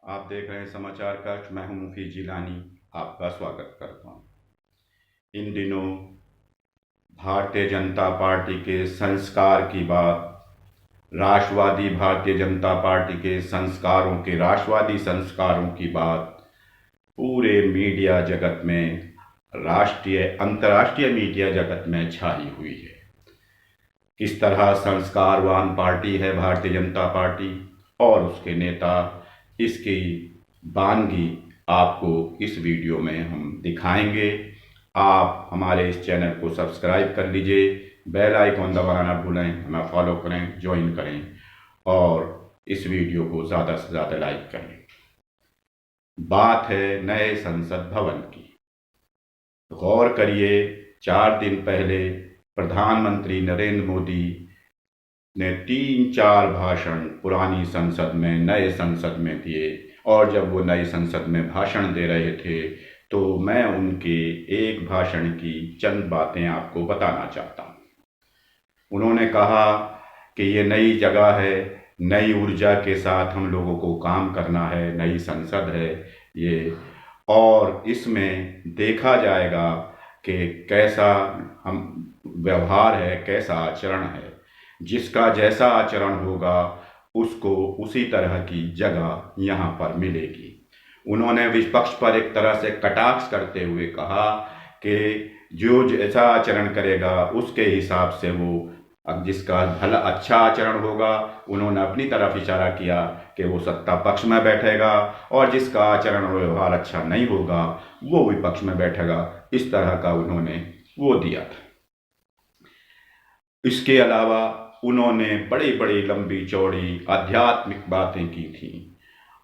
आप देख रहे हैं समाचार कक्ष। मैं हूं मुफीद जिलानी, आपका स्वागत करता हूं। इन दिनों भारतीय जनता पार्टी के संस्कार की बात, राष्ट्रवादी भारतीय जनता पार्टी के संस्कारों के राष्ट्रवादी संस्कारों की बात पूरे मीडिया जगत में, राष्ट्रीय अंतर्राष्ट्रीय मीडिया जगत में छाई हुई है। किस तरह संस्कारवान पार्टी है भारतीय जनता पार्टी और उसके नेता, इसकी वानगी आपको इस वीडियो में हम दिखाएंगे। आप हमारे इस चैनल को सब्सक्राइब कर लीजिए, बेल आइकॉन दबाना ना भूलें, हमें फॉलो करें, ज्वाइन करें और इस वीडियो को ज़्यादा से ज़्यादा लाइक करें। बात है नए संसद भवन की। गौर करिए, 4 दिन पहले प्रधानमंत्री नरेंद्र मोदी ने 3-4 भाषण पुरानी संसद में, नए संसद में दिए। और जब वो नई संसद में भाषण दे रहे थे तो मैं उनके एक भाषण की चंद बातें आपको बताना चाहता हूँ। उन्होंने कहा कि ये नई जगह है, नई ऊर्जा के साथ हम लोगों को काम करना है, नई संसद है ये, और इसमें देखा जाएगा कि कैसा हम व्यवहार है, कैसा आचरण है। जिसका जैसा आचरण होगा उसको उसी तरह की जगह यहाँ पर मिलेगी। उन्होंने विपक्ष पर एक तरह से कटाक्ष करते हुए कहा कि जो जैसा आचरण करेगा उसके हिसाब से वो, अब जिसका भला अच्छा आचरण होगा, उन्होंने अपनी तरफ इशारा किया कि वो सत्ता पक्ष में बैठेगा, और जिसका आचरण और व्यवहार अच्छा नहीं होगा वो विपक्ष में बैठेगा। इस तरह का उन्होंने वो दिया था। इसके अलावा उन्होंने बड़ी बड़ी लंबी चौड़ी आध्यात्मिक बातें की थी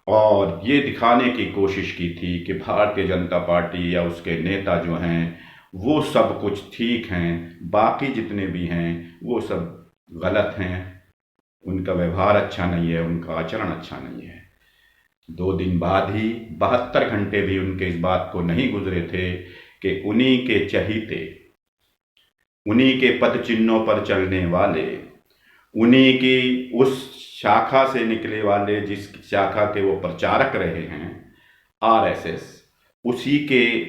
और ये दिखाने की कोशिश की थी कि भारतीय जनता पार्टी या उसके नेता जो हैं वो सब कुछ ठीक हैं, बाकी जितने भी हैं वो सब गलत हैं, उनका व्यवहार अच्छा नहीं है, उनका आचरण अच्छा नहीं है। 2 दिन बाद ही, 72 घंटे भी उनके इस बात को नहीं गुजरे थे कि उन्हीं के चहीते, उन्हीं के पद चिन्हों पर चलने वाले, उन्हीं की उस शाखा से निकले वाले, जिस शाखा के वो प्रचारक रहे हैं, आरएसएस, उसी के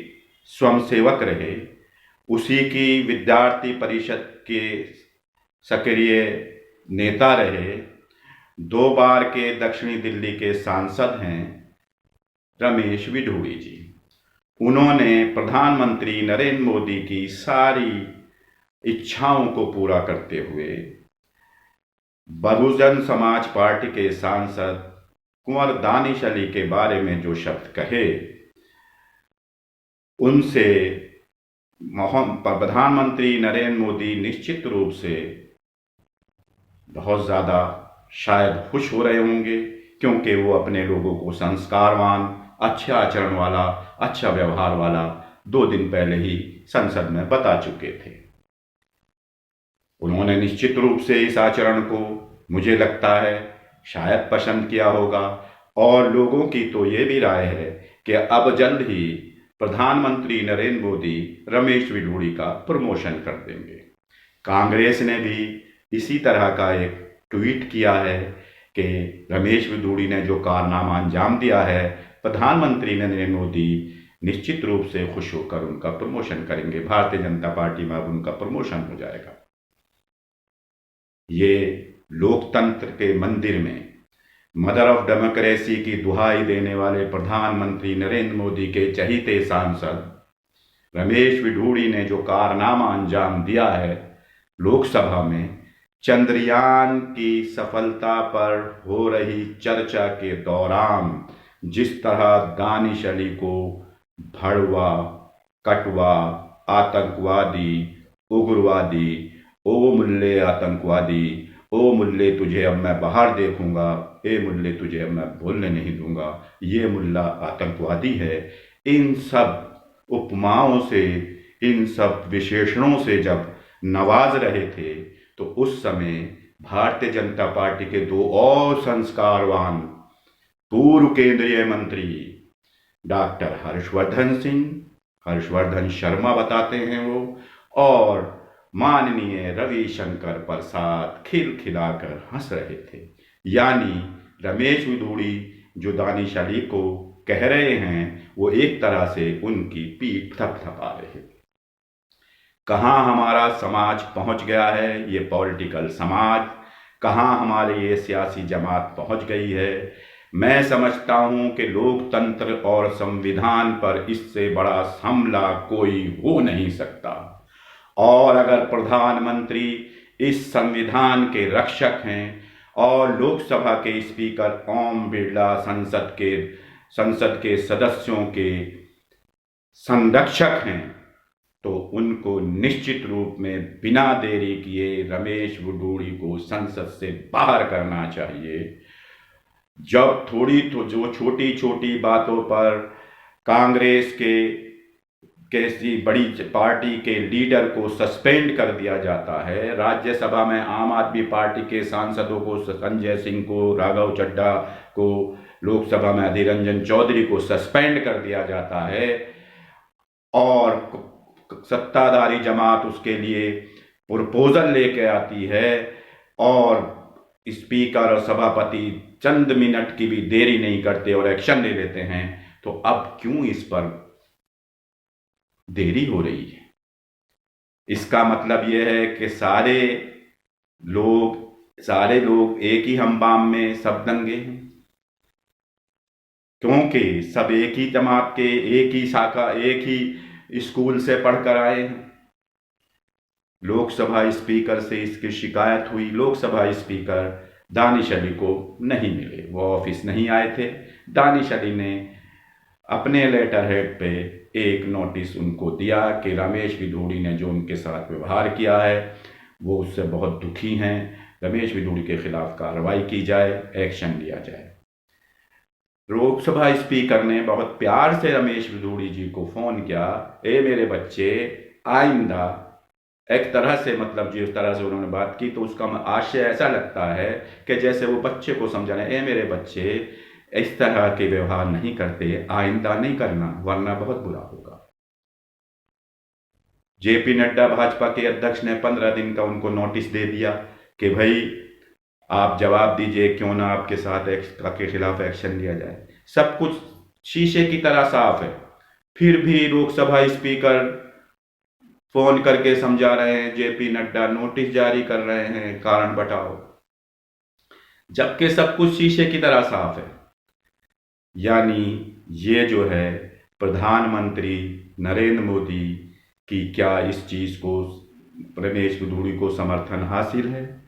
स्वयंसेवक रहे, उसी की विद्यार्थी परिषद के सक्रिय नेता रहे, 2 बार के दक्षिणी दिल्ली के सांसद हैं रमेश विधूड़ी जी। उन्होंने प्रधानमंत्री नरेंद्र मोदी की सारी इच्छाओं को पूरा करते हुए बहुजन समाज पार्टी के सांसद कुंवर दानिश अली के बारे में जो शब्द कहे, उनसे प्रधानमंत्री नरेंद्र मोदी निश्चित रूप से बहुत ज़्यादा शायद खुश हो रहे होंगे, क्योंकि वो अपने लोगों को संस्कारवान, अच्छे आचरण वाला, अच्छा व्यवहार वाला 2 दिन पहले ही संसद में बता चुके थे। उन्होंने निश्चित रूप से इस आचरण को, मुझे लगता है, शायद पसंद किया होगा, और लोगों की तो ये भी राय है कि अब जल्द ही प्रधानमंत्री नरेंद्र मोदी रमेश विधूड़ी का प्रमोशन कर देंगे। कांग्रेस ने भी इसी तरह का एक ट्वीट किया है कि रमेश विधूड़ी ने जो कारनामा अंजाम दिया है, प्रधानमंत्री नरेंद्र मोदी निश्चित रूप से खुश होकर उनका प्रमोशन करेंगे, भारतीय जनता पार्टी में अब उनका प्रमोशन हो जाएगा। ये लोकतंत्र के मंदिर में मदर ऑफ डेमोक्रेसी की दुहाई देने वाले प्रधानमंत्री नरेंद्र मोदी के चहीते सांसद रमेश विधूड़ी ने जो कारनामा अंजाम दिया है लोकसभा में, चंद्रयान की सफलता पर हो रही चर्चा के दौरान जिस तरह दानिश अली को भड़वा, कटवा, आतंकवादी, उग्रवादी, ओ मुल्ले आतंकवादी, ओ मुल्ले तुझे अब मैं बाहर देखूंगा, ए मुल्ले तुझे अब मैं बोलने नहीं दूंगा, ये मुल्ला आतंकवादी है, इन सब उपमाओं से, इन सब विशेषणों से जब नवाज रहे थे तो उस समय भारतीय जनता पार्टी के 2 और संस्कारवान पूर्व केंद्रीय मंत्री डॉक्टर हर्षवर्धन शर्मा बताते हैं वो, और माननीय रविशंकर प्रसाद खिलखिलाकर हंस रहे थे। यानी रमेश विधूड़ी जो दानिश अली को कह रहे हैं वो एक तरह से उनकी पीठ थपथपा रहे। कहाँ हमारा समाज पहुंच गया है, ये पॉलिटिकल समाज, कहाँ हमारी ये सियासी जमात पहुंच गई है। मैं समझता हूं कि लोकतंत्र और संविधान पर इससे बड़ा हमला कोई हो नहीं सकता। और अगर प्रधानमंत्री इस संविधान के रक्षक हैं और लोकसभा के स्पीकर ओम बिरला संसद के सदस्यों के संरक्षक हैं, तो उनको निश्चित रूप में बिना देरी किए रमेश बुडूड़ी को संसद से बाहर करना चाहिए। जब जो छोटी छोटी बातों पर कांग्रेस के किसी बड़ी पार्टी के लीडर को सस्पेंड कर दिया जाता है, राज्यसभा में आम आदमी पार्टी के सांसदों को, संजय सिंह को, राघव चड्ढा को, लोकसभा में अधीर रंजन चौधरी को सस्पेंड कर दिया जाता है और सत्ताधारी जमात उसके लिए प्रपोजल लेके आती है और स्पीकर और सभापति चंद मिनट की भी देरी नहीं करते और एक्शन ले लेते हैं, तो अब क्यों इस पर देरी हो रही है? इसका मतलब यह है कि सारे लोग एक ही हम्बाम में सब दंगे हैं, क्योंकि सब एक ही जमात के, एक ही शाखा, एक ही स्कूल से पढ़कर आए हैं। लोकसभा स्पीकर से इसकी शिकायत हुई, लोकसभा स्पीकर दानिश अली को नहीं मिले, वो ऑफिस नहीं आए थे। दानिश अली ने अपने लेटर हेड पे एक नोटिस उनको दिया कि रमेश बिधूड़ी ने जो उनके साथ व्यवहार किया है वो उससे बहुत दुखी हैं, रमेश बिधूड़ी के खिलाफ कार्रवाई की जाए, एक्शन लिया जाए। लोकसभा स्पीकर ने बहुत प्यार से रमेश बिधूड़ी जी को फोन किया, ए मेरे बच्चे, आइंदा, एक तरह से, मतलब जिस तरह से उन्होंने बात की तो उसका आशय ऐसा लगता है कि जैसे वो बच्चे को समझा रहे, ए मेरे बच्चे, इस तरह के व्यवहार नहीं करते, आइंदा नहीं करना वरना बहुत बुरा होगा। जेपी नड्डा भाजपा के अध्यक्ष ने 15 दिन का उनको नोटिस दे दिया कि भाई आप जवाब दीजिए, क्यों ना आपके साथ के खिलाफ एक्शन लिया जाए। सब कुछ शीशे की तरह साफ है, फिर भी लोकसभा स्पीकर फोन करके समझा रहे हैं, जेपी नड्डा नोटिस जारी कर रहे हैं, कारण बताओ, जबकि सब कुछ शीशे की तरह साफ है। यानी ये जो है प्रधानमंत्री नरेंद्र मोदी की क्या इस चीज को, रमेश बिधूड़ी को समर्थन हासिल है?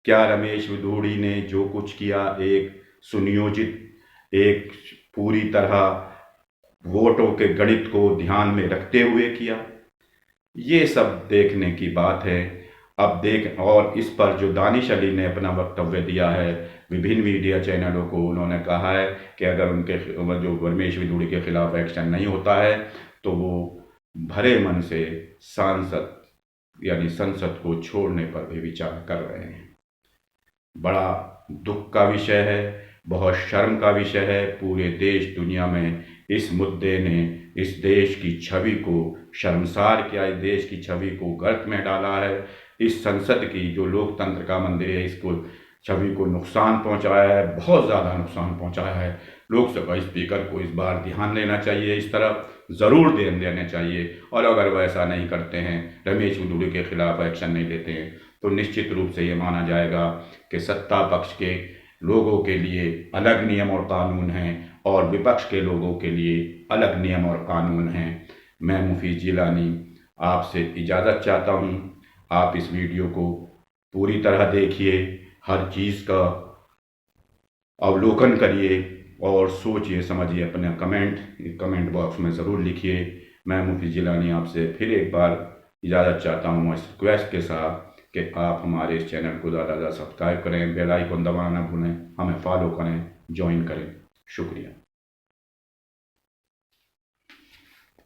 क्या रमेश बिधूड़ी ने जो कुछ किया एक सुनियोजित, एक पूरी तरह वोटों के गणित को ध्यान में रखते हुए किया? ये सब देखने की बात है। अब और इस पर जो दानिश अली ने अपना वक्तव्य दिया है विभिन्न मीडिया चैनलों को, उन्होंने कहा है कि अगर उनके जो रमेश बिधूड़ी के खिलाफ एक्शन नहीं होता है तो वो भरे मन से सांसद यानी संसद को छोड़ने पर भी विचार कर रहे हैं। बड़ा दुख का विषय है, बहुत शर्म का विषय है। पूरे देश दुनिया में इस मुद्दे ने इस देश की छवि को शर्मसार किया, इस देश की छवि को गर्त में डाला है। इस संसद की जो लोकतंत्र का मंदिर है, इसको छवि को नुकसान पहुंचाया है, बहुत ज़्यादा नुकसान पहुंचाया है। लोकसभा स्पीकर को इस बार ध्यान देना चाहिए, इस तरफ ज़रूर ध्यान देना चाहिए। और अगर वह ऐसा नहीं करते हैं, रमेश बिधूड़ी के खिलाफ एक्शन नहीं लेते हैं, तो निश्चित रूप से ये माना जाएगा कि सत्ता पक्ष के लोगों के लिए अलग नियम और कानून हैं और विपक्ष के लोगों के लिए अलग नियम और कानून हैं। मैं मुफीज जिलानी आपसे इजाज़त चाहता हूँ। आप इस वीडियो को पूरी तरह देखिए, हर चीज़ का अवलोकन करिए और सोचिए समझिए, अपने कमेंट बॉक्स में ज़रूर लिखिए। मैं मुफीज जिलानी आपसे फिर एक बार इजाज़त चाहता हूँ इस रिक्वेस्ट के साथ कि आप हमारे इस चैनल को ज़्यादा सब्सक्राइब करें, बेल आइकन दबाना ना भूलें, हमें फॉलो करें, ज्वाइन करें। शुक्रिया।